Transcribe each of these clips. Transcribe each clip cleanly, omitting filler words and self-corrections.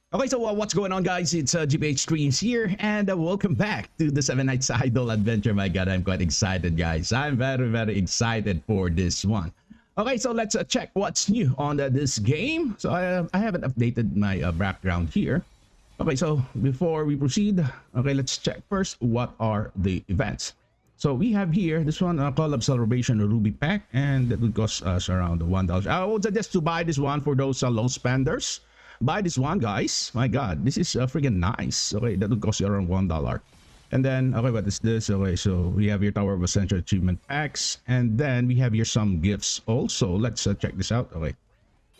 Okay, so what's going on, guys? It's GPH Streams here, and welcome back to the 7 Nights Idol Adventure. My God, I'm quite excited, guys. I'm very excited for this one. Okay, so let's check what's new on this game. So I haven't updated my background here. Okay, so before we proceed, okay, let's check first what are the events. So we have here this one, Collab Celebration Ruby Pack, and that would cost us around $1. I would suggest to buy this one for those low spenders. Buy this one, guys. My God, this is freaking nice. Okay, that would cost you around $1. And then, okay, what is this? Okay, so we have your Tower of Essential Achievement Packs, and then we have here some gifts also. Let's check this out. Okay,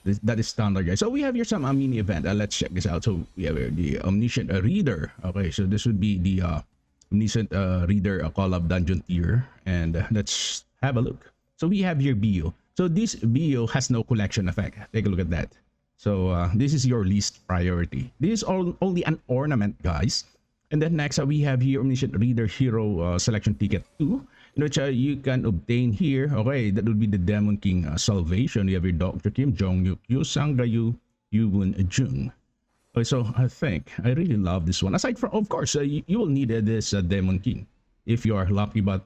that is standard, guys. So we have here some mini event. Let's check this out. So we have here the Omniscient Reader. Okay, so this would be the Omniscient Reader Collab Dungeon tier, and let's have a look. So we have here BO. So this BO has no collection effect. Take a look at that. So this is your least priority. This is only an ornament, guys. And then next we have here Omniscient Reader Hero Selection Ticket 2, in which you can obtain here. Okay, that would be the Demon King Salvation. You have your Dr. Kim, Jong Yu, Sangayu, Yuwon Jung. Okay, so I think I really love this one. Aside from, of course, you will need this Demon King if you are lucky. But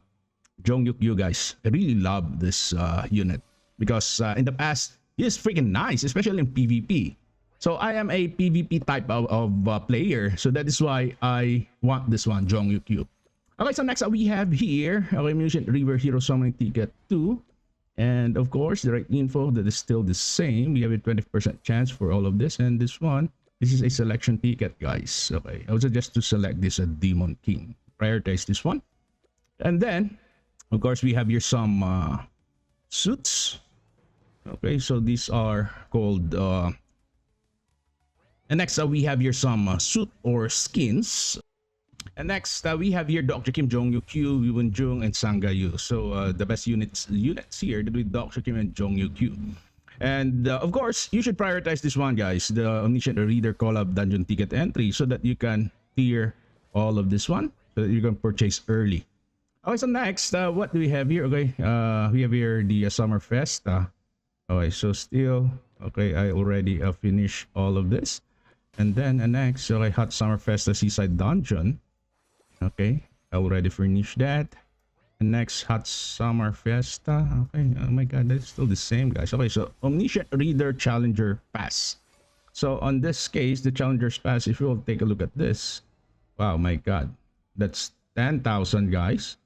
Jong Yu, guys, I really love this unit because in the past, he is freaking nice, especially in PvP. So I am a PvP type of player, so that is why I want this one, Jong Yu. Okay, so next we have here Omniscient River Hero Summoning Ticket 2, and of course the right info that is still the same. We have a 20% chance for all of this, and this one, this is a selection ticket, guys. Okay, I would suggest to select this Demon King. Prioritize this one, and then of course we have here some suits. Okay, so these are called and next we have here some suit or skins, and next we have here Dr. Kim, Jong Yu, Yuwon Jung, and Sangayu. So the best units here that with Dr. Kim and Jong Yu. And of course you should prioritize this one, guys, the Omniscient Reader Collab Dungeon Ticket entry, so that you can tier all of this one, so that you can purchase early. Okay, so next what do we have here? Okay, we have here the Summer Fest. Okay, so still, okay, I already finished all of this. And then next, okay, Hot Summer Fest, the Seaside Dungeon. Okay, I already finished that. And next, Hot Summer Fiesta. Okay, oh my God, that's still the same, guys. Okay, so Omniscient Reader Challenger Pass. So on this case, the Challenger's Pass, if you will take a look at this, wow, my God, that's 10,000, guys.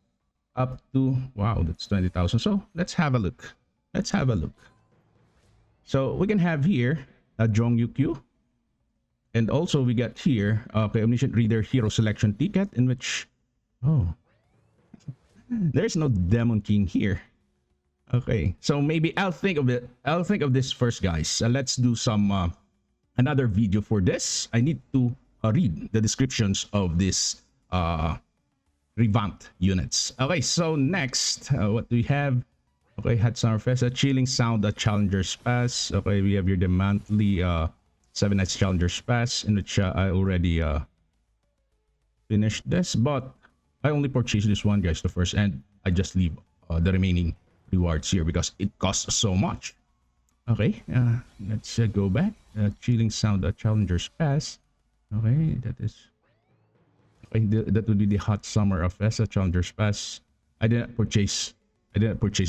Up to, wow, that's 20,000. So let's have a look. Let's have a look. So we can have here a Jong Yu, and also we got here okay, Omniscient Reader Hero Selection Ticket, in which, oh, there's no Demon King here. Okay, so maybe I'll think of it. I'll think of this first, guys. Let's do some another video for this. I need to read the descriptions of this revamped units. Okay, so next, what do we have? Okay, Hot Summer Fest, a Chilling Sound, the Challenger's Pass. Okay, we have here the monthly 7 Nights Challenger's Pass, in which I already finished this, but I only purchased this one, guys, the first, and I just leave the remaining rewards here because it costs so much. Okay, let's go back. Chilling Sound, the Challenger's Pass. Okay, that is, okay, that would be the Hot Summer Fest, Challenger's Pass. I didn't purchase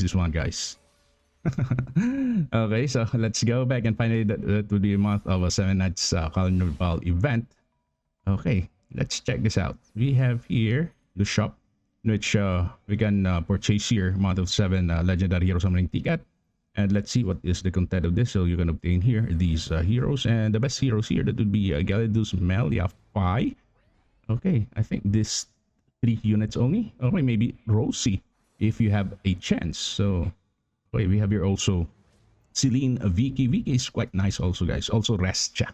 this one, guys. Okay, so let's go back, and finally that would be a month of a 7 Nights Carnival event. Okay, let's check this out. We have here the shop, in which we can purchase here month of 7 legendary hero summoning ticket, and let's see what is the content of this. So you can obtain here these heroes, and the best heroes here, that would be Galidus, Melia, Pi. Okay, I think this 3 units only. Okay, maybe Rosie if you have a chance. So okay, we have here also Celine, Vicky. Vicky is quite nice also, guys. Also Restia.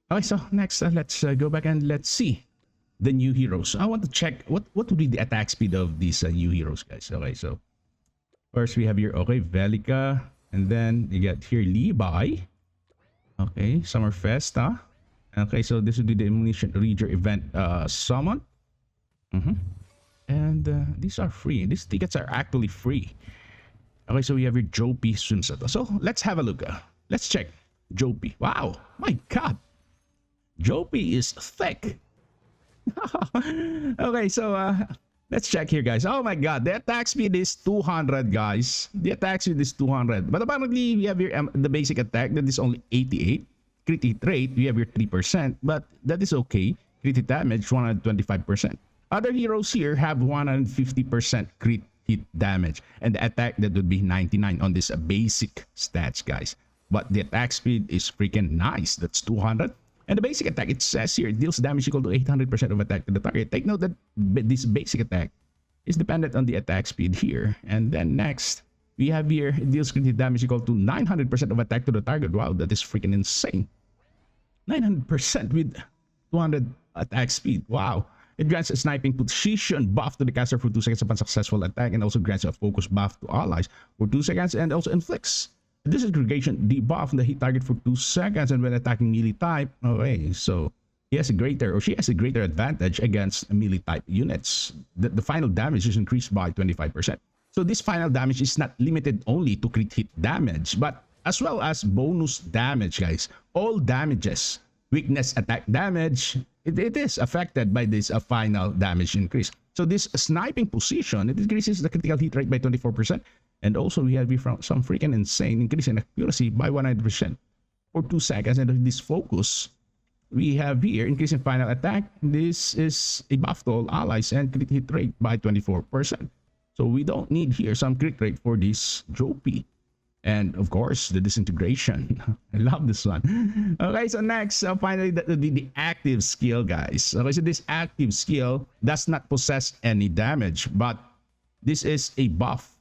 Okay, so next let's go back and let's see the new heroes. I want to check what would be the attack speed of these new heroes, guys. Okay, so first we have here, okay, Velika, and then you get here Levi. Okay, Summer Festa. Okay, so this would be the Omniscient Reader event summon. And these are free. These tickets are actually free. Okay, so we have your Jopi swimsuit. So let's have a look. Let's check Jopi. Wow, my God. Jopi is thick. Okay, so let's check here, guys. Oh my god, the attack speed is 200, guys. The attack speed is 200. But apparently, we have here the basic attack that is only 88. Crit hit rate, we have here 3%, but that is okay. Crit hit damage, 125%. Other heroes here have 150% crit hit damage. And the attack, that would be 99 on this basic stats, guys. But the attack speed is freaking nice. That's 200. And the basic attack, it says here, it deals damage equal to 800% of attack to the target. Take note that this basic attack is dependent on the attack speed here. And then next, we have here, it deals crit damage equal to 900% of attack to the target. Wow, that is freaking insane. 900% with 200 attack speed. Wow. It grants a sniping position buff to the caster for 2 seconds upon successful attack, and also grants a focus buff to allies for 2 seconds, and also inflicts disaggregation debuff on the hit target for 2 seconds and when attacking melee type. Okay, so he has a greater, or she has a greater advantage against melee type units. The final damage is increased by 25%. So this final damage is not limited only to crit hit damage, but as well as bonus damage, guys. All damages, weakness attack damage, it is affected by this final damage increase. So this sniping position, it increases the critical hit rate by 24%. And also we have some freaking insane increase in accuracy by 100% for 2 seconds. And this focus, we have here increase in final attack. This is a buff to all allies and crit hit rate by 24%. So we don't need here some crit rate for this Jopi. And of course, the disintegration. I love this one. Okay, so next, finally, that would be the active skill, guys. Okay, so this active skill does not possess any damage, but this is a buff,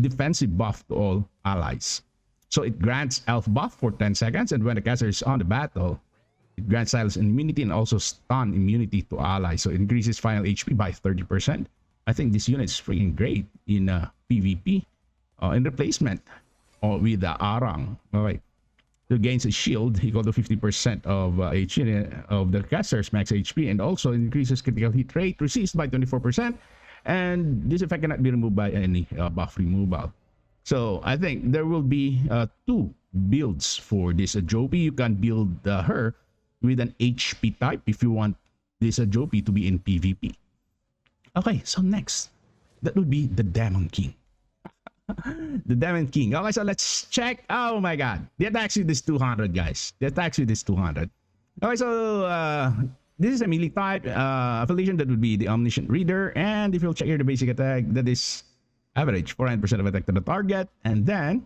defensive buff to all allies. So it grants elf buff for 10 seconds, and when the caster is on the battle, it grants silence immunity and also stun immunity to allies. So it increases final HP by 30%. I think this unit is freaking great in PvP, in replacement with the Arang. All right. It gains a shield equal to 50% of HP of the caster's max HP, and also increases critical hit rate, resist by 24%. And this effect cannot be removed by any buff removal. So I think there will be 2 builds for this Jopi. You can build her with an HP type if you want this Jopi to be in PvP. Okay, so next, that would be the Demon King. The Demon King. Okay, so let's check. Oh my god. The attack speed is 200, guys. The attack speed is 200. Okay, so this is a melee type affiliation. That would be the Omniscient Reader. And if you'll check here the basic attack, that is average 400% of attack to the target. And then,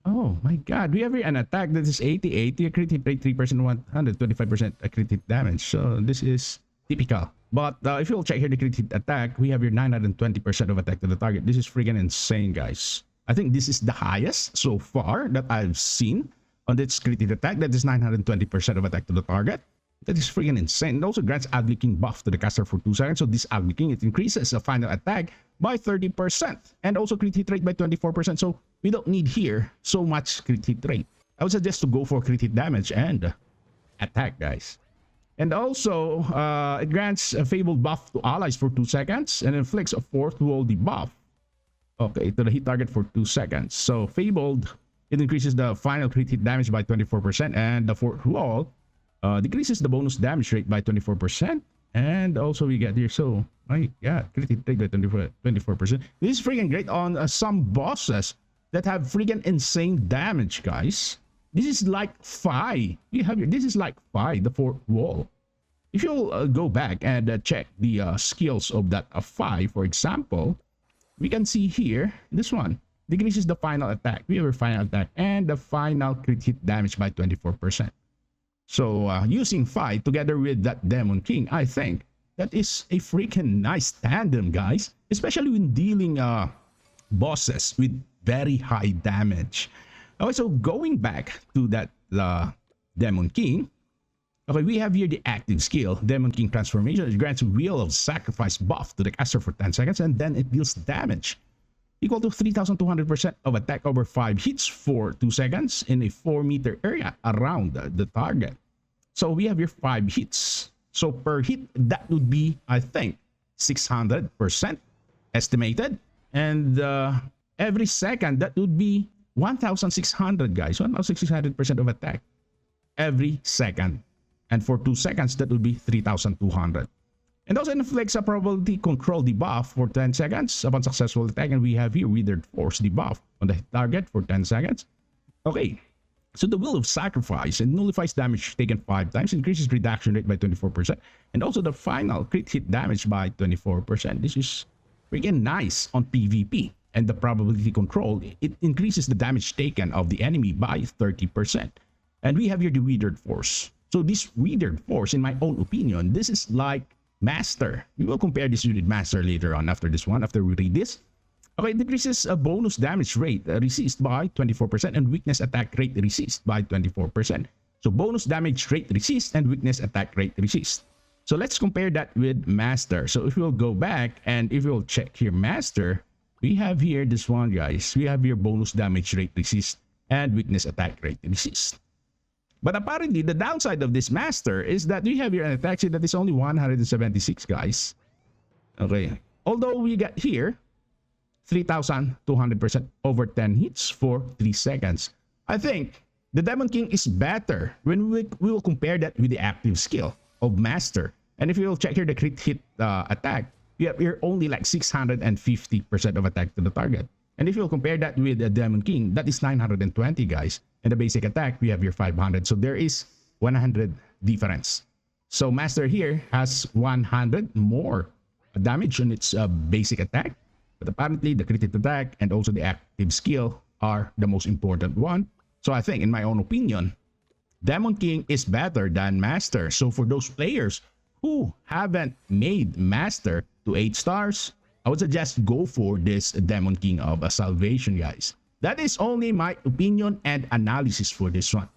oh my god, we have here an attack that is 80, a crit hit rate 3%, 125% crit hit damage. So this is typical. But if you'll check here the crit hit attack, we have here 920% of attack to the target. This is freaking insane, guys. I think this is the highest so far that I've seen on this crit hit attack. That is 920% of attack to the target. That is freaking insane. It also grants Ugly King buff to the caster for 2 seconds. So this Ugly King, it increases the final attack by 30% and also crit hit rate by 24%. So we don't need here so much crit hit rate. I would suggest to go for crit hit damage and attack, guys. And also, it grants a Fabled buff to allies for 2 seconds and inflicts a 4th wall debuff, okay, to the hit target for 2 seconds. So Fabled, it increases the final crit hit damage by 24%, and the 4th wall decreases the bonus damage rate by 24%. And also we get here, so my god, crit hit rate by 24%. This is freaking great on some bosses that have freaking insane damage, guys. This is like Phi. We have here, this is like Phi, the 4th wall. If you'll go back and check the skills of that Phi, for example, we can see here, this one decreases the final attack. We have a final attack and the final crit hit damage by 24%. So using Phi together with that Demon King, I think that is a freaking nice tandem, guys. Especially when dealing bosses with very high damage. Okay, so going back to that Demon King, okay, we have here the active skill, Demon King Transformation. It grants Wheel of Sacrifice buff to the caster for 10 seconds, and then it deals damage equal to 3,200% of attack over 5 hits for 2 seconds in a 4-meter area around the target. So we have here 5 hits. So per hit, that would be, I think, 600% estimated. And every second, that would be 1,600, guys. 1,600% of attack every second. And for 2 seconds, that would be 3,200. And also inflicts a probability control debuff for 10 seconds upon successful attack. And we have here Withered Force debuff on the target for 10 seconds. Okay, so the Will of Sacrifice, it nullifies damage taken 5 times, increases reduction rate by 24%, and also the final crit hit damage by 24%. This is freaking nice on PvP. And the probability control, it increases the damage taken of the enemy by 30%. And we have here the Withered Force. So this Withered Force, in my own opinion, this is like Master. We will compare this with Master later on after this one, after we read this. Okay, it decreases a bonus damage rate resist by 24% and weakness attack rate resist by 24%. So bonus damage rate resist and weakness attack rate resist. So let's compare that with Master. So if we'll go back and if we'll check here Master, we have here this one, guys. We have here bonus damage rate resist and weakness attack rate resist. But apparently, the downside of this Master is that we have here an attack speed that is only 176, guys. Okay. Although we got here 3,200% over 10 hits for 3 seconds. I think the Demon King is better when we will compare that with the active skill of Master. And if you will check here the crit hit attack, we have here only like 650% of attack to the target. And if you'll compare that with the Demon King, that is 920, guys. And the basic attack, we have here 500. So there is 100 difference. So Master here has 100 more damage on its basic attack. But apparently, the crit hit attack and also the active skill are the most important one. So I think, in my own opinion, Demon King is better than Master. So for those players who haven't made Master to 8 stars, I would suggest go for this Demon King of Salvation, guys. That is only my opinion and analysis for this one.